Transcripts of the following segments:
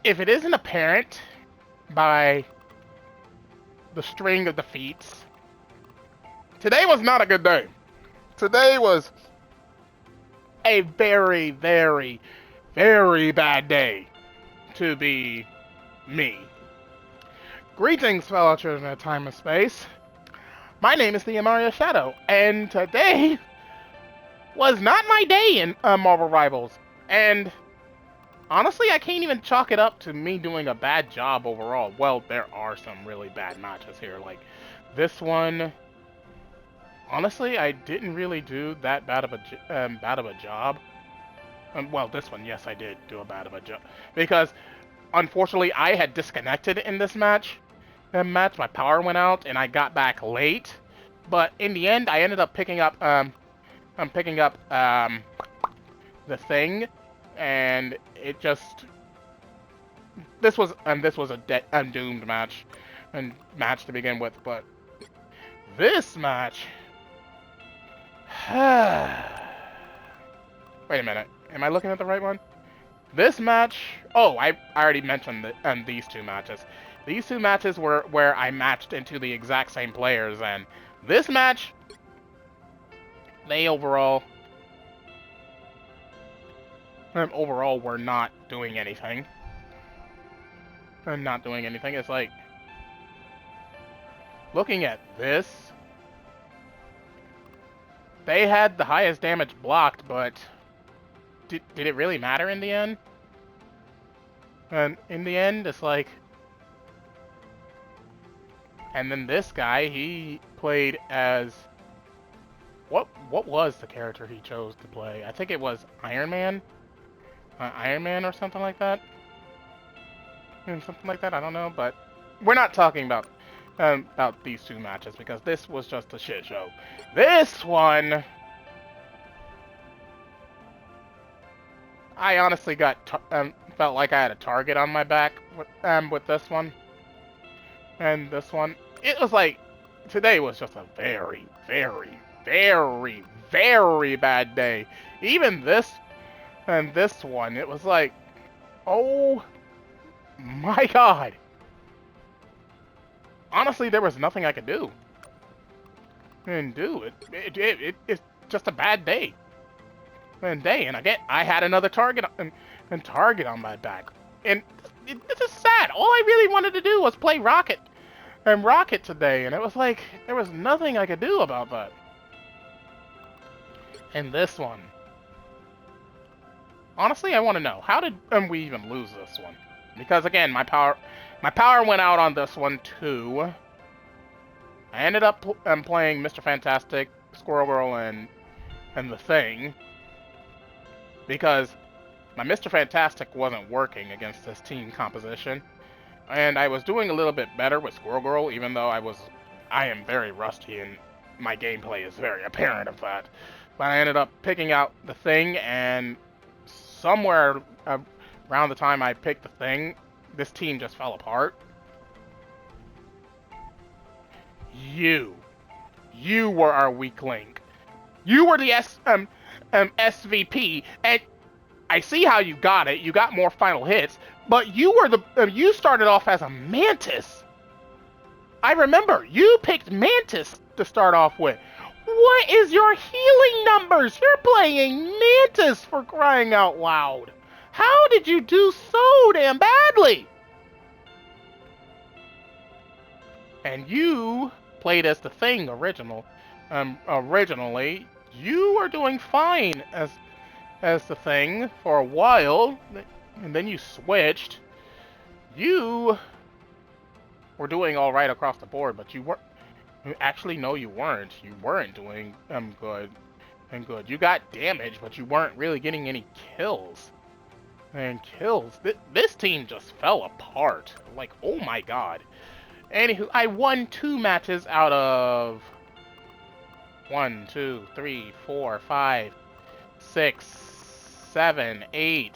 if it isn't apparent by the string of defeats, today was not a good day. Today was a very, very, very bad day to be me. Greetings, fellow children of time and space. My name is the Amaria Shadow, and today was not my day in Marvel Rivals. And honestly, I can't even chalk it up to me doing a bad job overall. Well, there are some really bad matches here, like this one. Honestly, I didn't really do that bad of a job. Well, this one, yes, I did do a bad of a job because unfortunately I had disconnected in this match. My power went out and I got back late. But in the end, I ended up picking up the thing, and it just this was a doomed match to begin with. But this match, wait a minute, am I looking at the right one? This match, oh, I already mentioned these two matches. These two matches were where I matched into the exact same players, and this match, they overall were not doing anything. Not doing anything. It's like, looking at this, they had the highest damage blocked, but did it really matter in the end? And in the end, it's like, and then this guy, he played as, what was the character he chose to play? I think it was Iron Man? Iron Man or something like that? Something like that, I don't know, but we're not talking about these two matches because this was just a shit show. This one, I honestly felt like I had a target on my back with this one. And this one, it was like, today was just a very, very, very, very bad day. Even this one, it was like, oh my god. Honestly, there was nothing I could do. And it's just a bad day. And again, I had another target on my back. And it's just sad. All I really wanted to do was play Rocket today, and it was like there was nothing I could do about that. And this one, honestly, I want to know, how did we even lose this one? Because again, my power went out on this one too. I ended up playing Mr. Fantastic, Squirrel Girl, and the Thing, because my Mr. Fantastic wasn't working against this team composition. And I was doing a little bit better with Squirrel Girl, even though I am very rusty and my gameplay is very apparent of that. But I ended up picking out the Thing, and somewhere around the time I picked the Thing, this team just fell apart. You were our weak link. You were the SVP, and I see how you got it. You got more final hits, but you were you started off as a Mantis. I remember you picked Mantis to start off with. What is your healing numbers? You're playing Mantis, for crying out loud. How did you do so damn badly? And you played as the Thing originally. You were doing fine as the Thing for a while, and then you switched. You were doing all right across the board, but you weren't. Actually, no, you weren't. You weren't doing good. You got damage, but you weren't really getting any kills. And kills. This team just fell apart. Like, oh my god. Anywho, I won 2 matches out of 1, 2, 3, 4, 5, 6, 7, 8,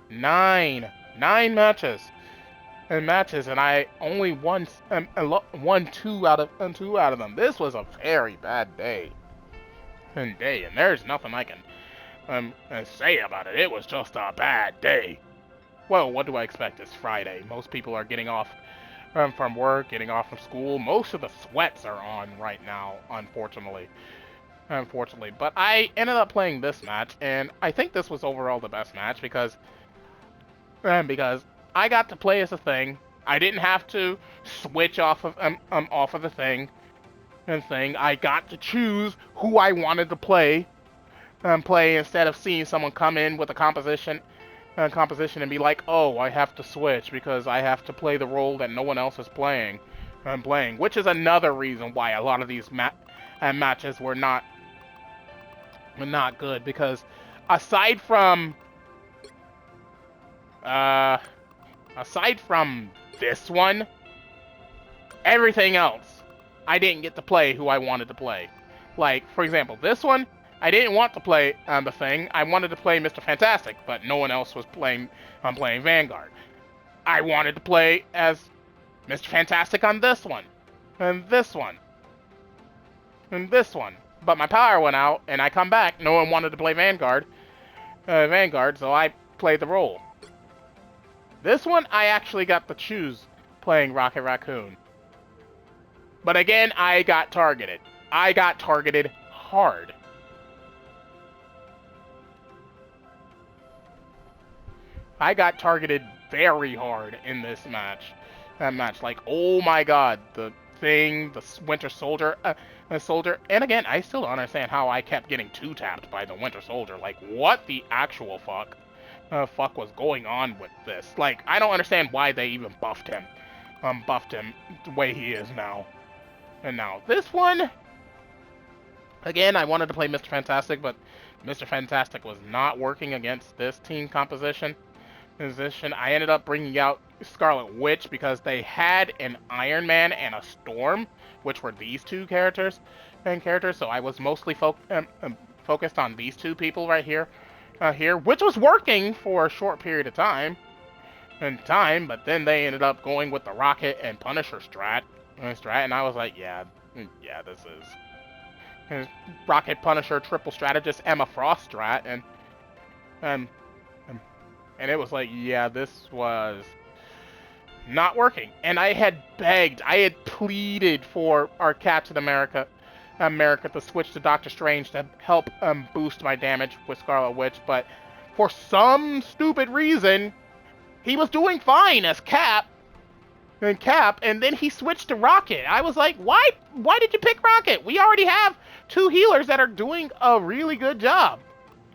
9 matches. And I only won 2 out of them. This was a very bad day. And there's nothing I can say about it. It was just a bad day. well, what do I expect? It's Friday. Most people are getting off from work, getting off from school. Most of the sweats are on right now, unfortunately. Unfortunately. But I ended up playing this match, and I think this was overall the best match because I got to play as a thing. I didn't have to switch off of the thing. I got to choose who I wanted to play instead of seeing someone come in with a composition and be like, oh, I have to switch because I have to play the role that no one else is playing. Which is another reason why a lot of these matches were not good, because aside from this one, everything else, I didn't get to play who I wanted to play. Like, for example, this one, I didn't want to play the thing. I wanted to play Mr. Fantastic, but no one else was playing Vanguard. I wanted to play as Mr. Fantastic on this one, and this one, and this one. But my power went out, and I come back. No one wanted to play Vanguard, so I played the role. This one, I actually got to choose playing Rocket Raccoon. But again, I got targeted. I got targeted hard. I got targeted very hard in this match. Like, oh my god, the thing, the Winter Soldier, and again, I still don't understand how I kept getting two-tapped by the Winter Soldier. Like, what the actual fuck was going on with this? Like, I don't understand why they even buffed him the way he is now. And now this one, again, I wanted to play Mr. Fantastic, but Mr. Fantastic was not working against this team composition. I ended up bringing out Scarlet Witch because they had an Iron Man and a Storm, which were these two characters. So I was mostly focused on these two people right here, which was working for a short period of time. But then they ended up going with the Rocket and Punisher strat, and I was like, yeah, this is Rocket, Punisher, triple strategist, Emma Frost strat, and it was like, yeah, this was not working. And I had pleaded for our Captain America to switch to Doctor Strange to help boost my damage with Scarlet Witch, but for some stupid reason, he was doing fine as Cap, and then he switched to Rocket. I was like, why did you pick Rocket? We already have two healers that are doing a really good job.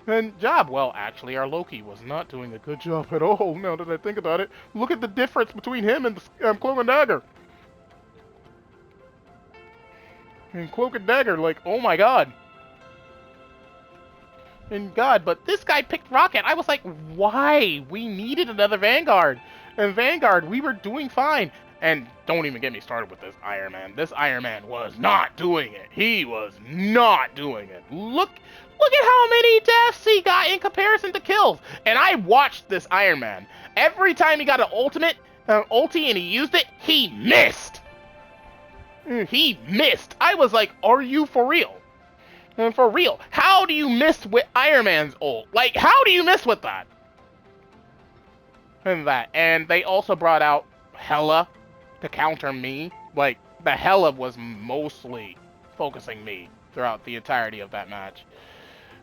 Well, actually, our Loki was not doing a good job at all, now that I think about it. Look at the difference between him and the Cloak and Dagger. And Cloak and Dagger, like, oh my god. But this guy picked Rocket. I was like, why? We needed another Vanguard. And Vanguard, we were doing fine. And don't even get me started with this Iron Man. This Iron Man was not doing it. He was not doing it. Look at how many deaths he got in comparison to kills. And I watched this Iron Man. Every time he got an ulti and he used it, he missed. He missed. I was like, are you for real? For real. How do you miss with Iron Man's ult? Like, how do you miss with that? And they also brought out Hela to counter me. Like, the Hela was mostly focusing me throughout the entirety of that match.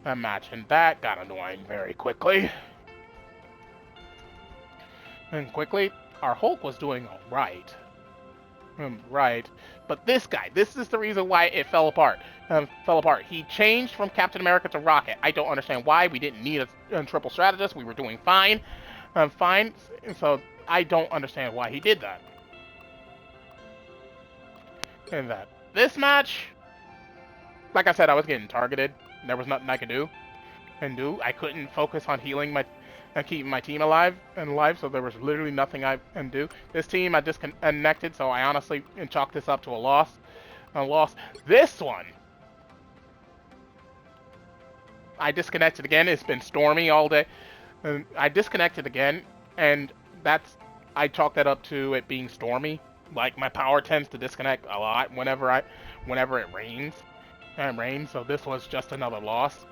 And that got annoying very quickly. And quickly, our Hulk was doing alright. Right. But this guy, this is the reason why it fell apart. He changed from Captain America to Rocket. I don't understand why. We didn't need a triple strategist. We were doing fine. So I don't understand why he did that. And this match, like I said, I was getting targeted. There was nothing I could do. I couldn't focus on healing and keeping my team alive, so there was literally nothing I can do. This team, I disconnected, so I honestly chalked this up to a loss. This one, I disconnected again. It's been stormy all day. And I disconnected again, and I chalked that up to it being stormy. Like, my power tends to disconnect a lot whenever it rains. So this was just another loss.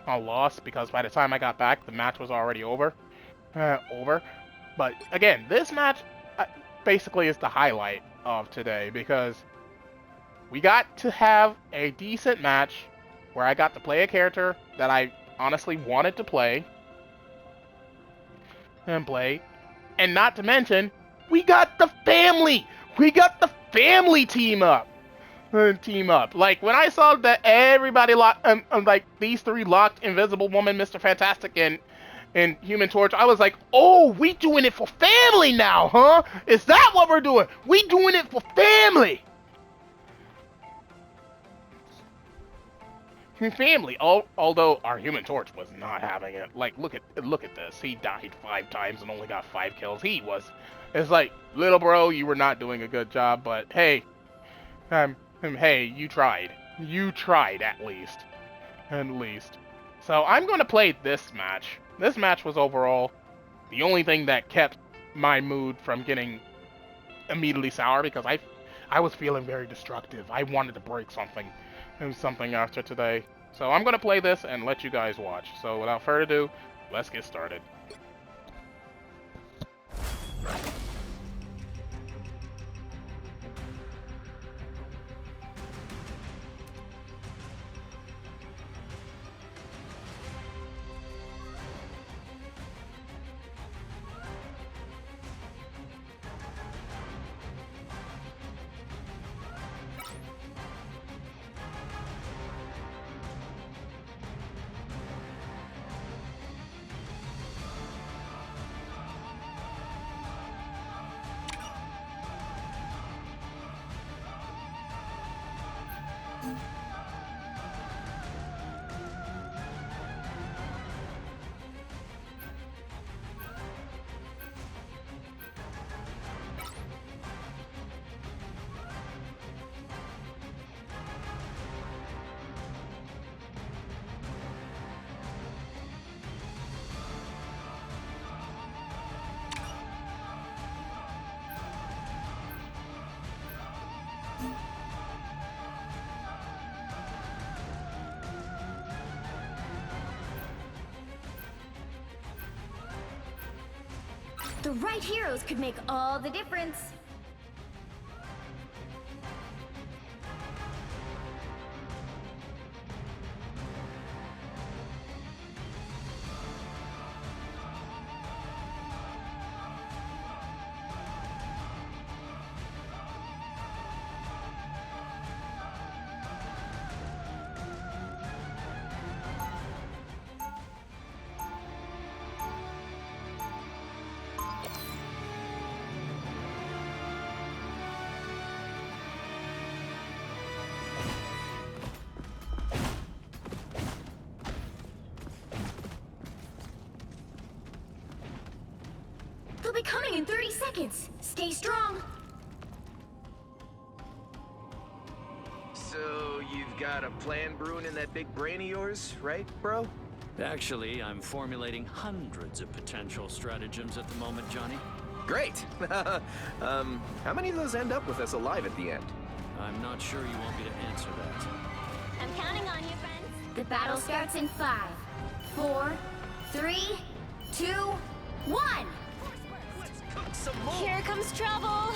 A loss because by the time I got back, the match was already over. But again, this match basically is the highlight of today because we got to have a decent match where I got to play a character that I honestly wanted to play. And not to mention, we got the family! We got the family team up! Like, when I saw that everybody locked, like, these three locked Invisible Woman, Mr. Fantastic, and Human Torch, I was like, oh, we doing it for family now, huh? Is that what we're doing? We doing it for family! Family. Although our Human Torch was not having it. Like, look at this. He died 5 times and only got 5 kills. It's like, little bro, you were not doing a good job, but hey, hey, you tried. You tried at least. So I'm going to play this match. This match was overall the only thing that kept my mood from getting immediately sour because I was feeling very destructive. I wanted to break something after today. So I'm going to play this and let you guys watch. So without further ado, let's get started. The right heroes could make all the difference. They'll be coming in 30 seconds. Stay strong. So, you've got a plan brewing in that big brain of yours, right, bro? Actually, I'm formulating hundreds of potential stratagems at the moment, Johnny. Great! How many of those end up with us alive at the end? I'm not sure you want me to answer that. I'm counting on you, friends. The battle starts in 5, 4, 3, 2, 1. Here comes trouble.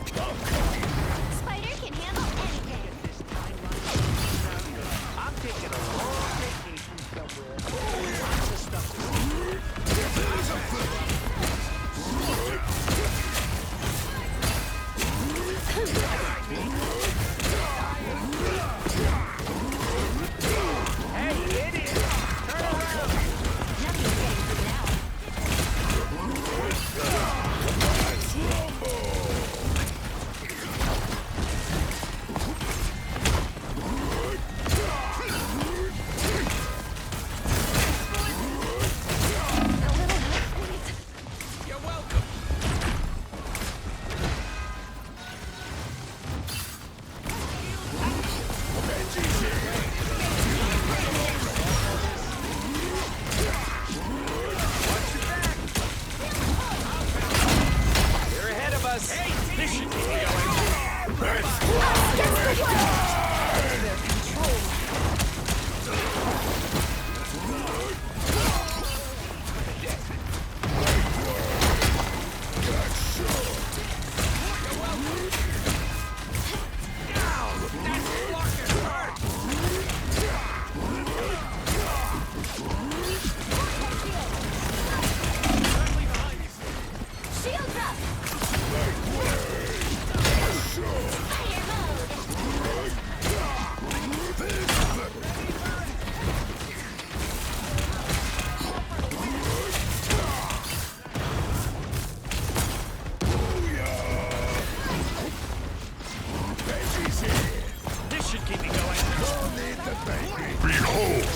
Spider can handle anything. I'm taking a long vacation somewhere. Lots of stuff Hey, idiot! Turn around! Nothing's getting through now.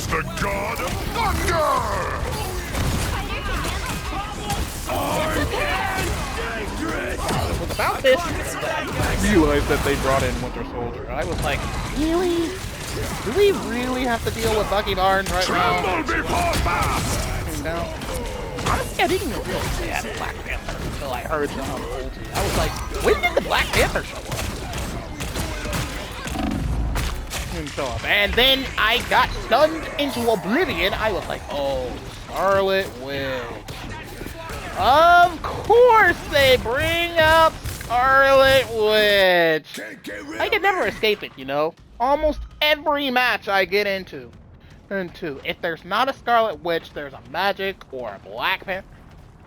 The god of thunder! About this, I realized that they brought in Winter Soldier. I was like, really? Do we really have to deal with Bucky Barnes right now? Tremble before fast! You know? Honestly, I didn't even feel bad at Black Panther until I heard the ulti. I was like, when did the Black Panther show up? Didn't show up. And then I got stunned into oblivion. I was like, oh, Scarlet Witch. Of course they bring up Scarlet Witch. I can never escape it, you know? Almost every match I get into. If there's not a Scarlet Witch, there's a Magic or a Black Panther.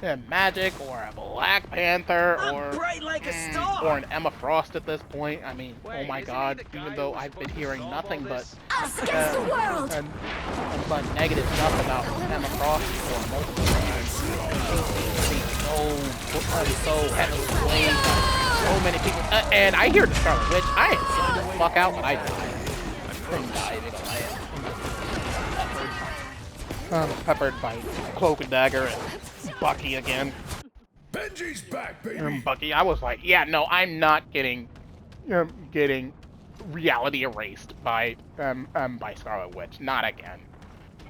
A Magic or a Black Panther or bright like a star. or an Emma Frost at this point. I mean, oh my god, even though I've been hearing nothing but Us against the world! but negative stuff about Emma Frost for multiple times. So heavily played by so many people. And I hear the Scarlet Witch. I am getting the fuck out, but I died. Peppered by Cloak and Dagger and Bucky again. Benji's back, baby! Bucky, I was like, yeah, no, I'm not getting reality erased by Scarlet Witch. Not again.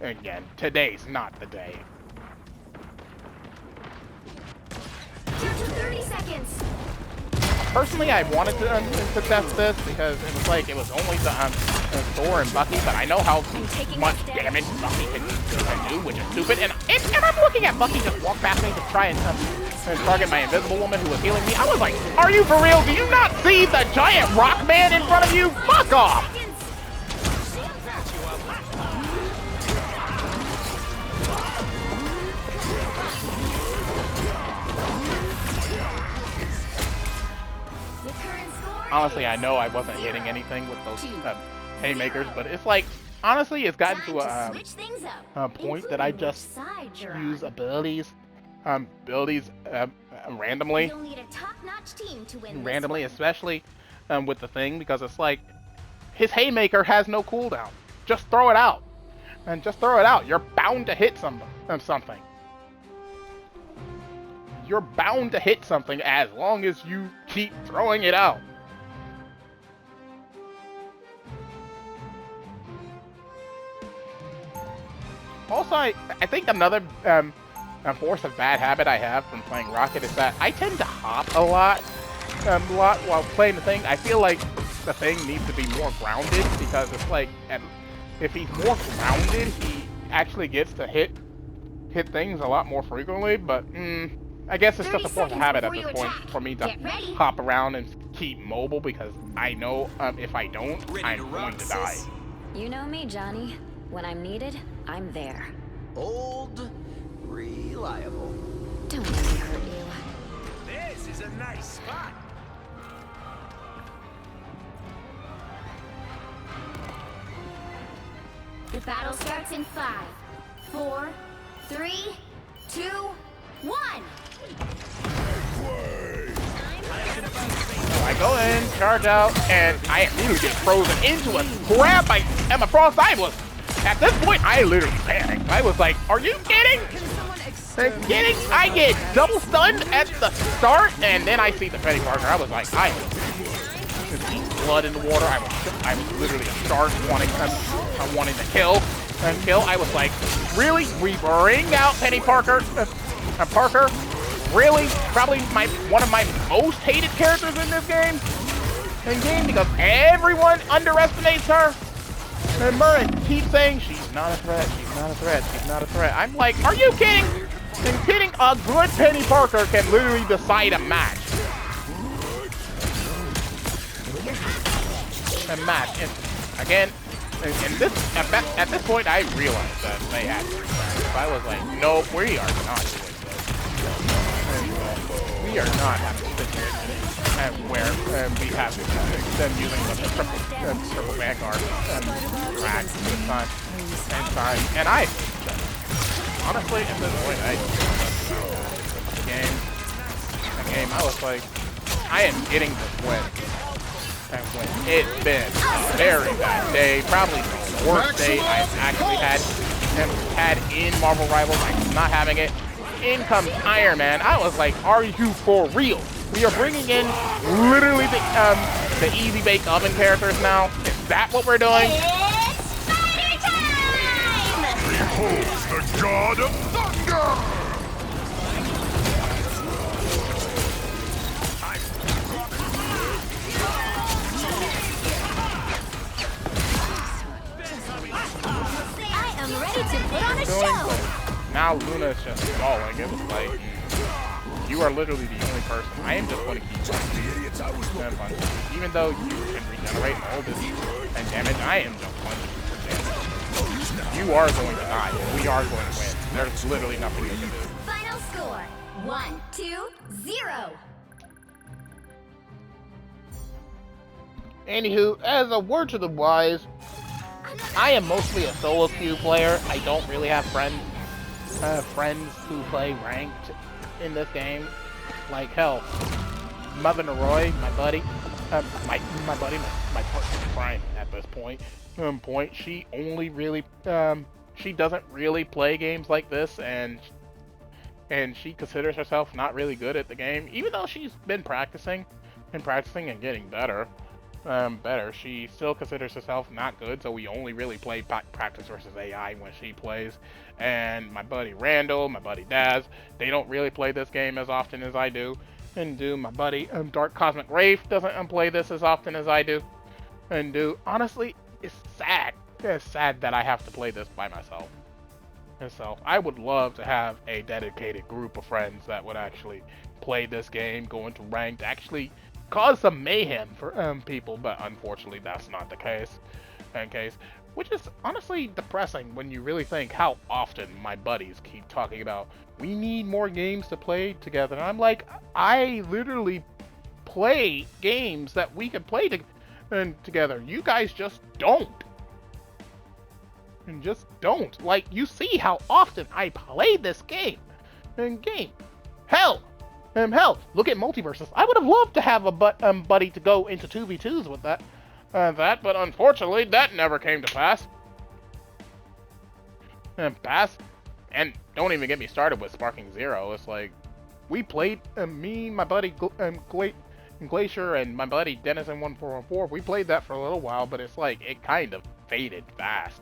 Again, today's not the day. Down to 30 seconds. Personally, I wanted to test this because it was like it was only the Thor and Bucky, but I know how much damage Bucky can do, which is stupid. And I'm looking at Bucky just walk past me to try and target my Invisible Woman who was healing me. I was like, are you for real? Do you not see the giant rock man in front of you? Fuck off! Honestly, I know I wasn't hitting anything with those haymakers, but it's like, honestly, it's gotten to a point that I just use abilities randomly. You'll need a top-notch team to win Randomly, this one. especially with the thing, because it's like, his haymaker has no cooldown. Just throw it out. And just throw it out. You're bound to hit something. You're bound to hit something as long as you keep throwing it out. Also, I think another force of bad habit I have from playing Rocket is that I tend to hop a lot while playing the thing. I feel like the thing needs to be more grounded because it's like, if he's more grounded, he actually gets to hit things a lot more frequently. But I guess it's just a force of habit at this point for me to hop around and keep mobile because I know if I don't, I'm going to die. You know me, Johnny. When I'm needed, I'm there. Old, reliable. Don't let me hurt you. This is a nice spot. The battle starts in 5, 4, 3, 2, 1. I go in, charge out, and I immediately get frozen into a grab by Emma Frost. At this point, I literally panicked. I was like, are you kidding? I get double stunned at the start, and then I see the Penny Parker. I was like, I see blood in the water. I was literally a shark wanting to kill. I was like, really? We bring out Penny Parker? Parker? Really? Probably one of my most hated characters in this game? Because everyone underestimates her. And Murray keeps saying, she's not a threat, she's not a threat, she's not a threat. I'm like, are you kidding? And kidding, a good Penny Parker can literally decide a match. And again, at this point, I realized that they had to so I was like, nope, we are not doing this. We are not having to sit here where we have them using the triple Vanguard rack and time. And I honestly, at this point, the game, I was like, I am getting this win. And when it's been a very bad day, probably worst day I've actually had in Marvel Rivals. I'm not having it. In comes Iron Man. I was like, are you for real? We are bringing in literally the easy bake oven characters now. Is that what we're doing? It's fighter time! Behold the god of thunder! I am ready to put on a show! Now Luna is just stalling. It was like, you are literally the only person. I am just going to keep having fun. Even though you can regenerate all this and damage, I am just going to keep damage. You are going to die, and we are going to win. There's literally nothing you can do. Final score, 1-2-0. Anywho, as a word to the wise, I am mostly a solo queue player. I don't really have friends who play ranked in this game. Like hell, Mother Noroi, my buddy, my partner in crime at this point. She only really she doesn't really play games like this, and she considers herself not really good at the game, even though she's been practicing and getting better. She still considers herself not good, so we only really play practice versus AI when she plays. And my buddy Randall, my buddy Daz, they don't really play this game as often as I do. My buddy Dark Cosmic Wraith doesn't play this as often as I do. Honestly, it's sad. It's sad that I have to play this by myself. And so I would love to have a dedicated group of friends that would actually play this game, go into ranked, actually cause some mayhem for people, but unfortunately that's not the case. Which is honestly depressing when you really think how often my buddies keep talking about, we need more games to play together. And I'm like, I literally play games that we can play together. You guys just don't. And just don't. Like, you see how often I play this game. Hell, look at Multiverses. I would have loved to have a buddy to go into 2v2s with that, but unfortunately that never came to pass. And don't even get me started with Sparking Zero. It's like, we played, me, my buddy Glacier, and my buddy Denizen 1414, we played that for a little while, but it's like, it kind of faded fast.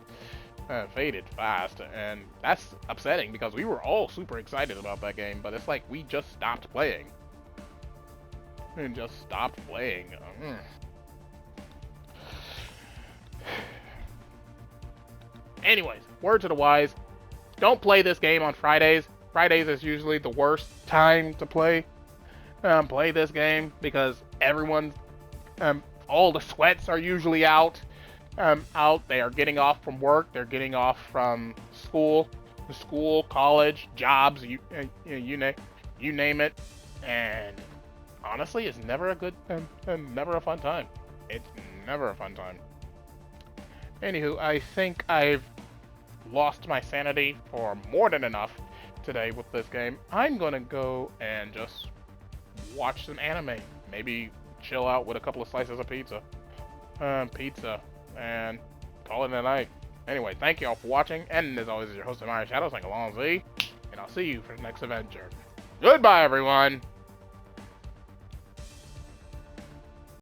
And that's upsetting because we were all super excited about that game, but it's like we just stopped playing. Anyways, word to the wise, don't play this game on Fridays. Fridays is usually the worst time to play this game because everyone's, all the sweats are usually out. They are getting off from work, they're getting off from school, college, jobs, you name it, and honestly, it's never a good, never a fun time. It's never a fun time. Anywho, I think I've lost my sanity for more than enough today with this game. I'm gonna go and just watch some anime, maybe chill out with a couple of slices of pizza, and call it a night. Anyway, thank you all for watching, and as always, is your host of Iron Shadows, like Alonzo Z, and I'll see you for the next adventure. Goodbye, everyone!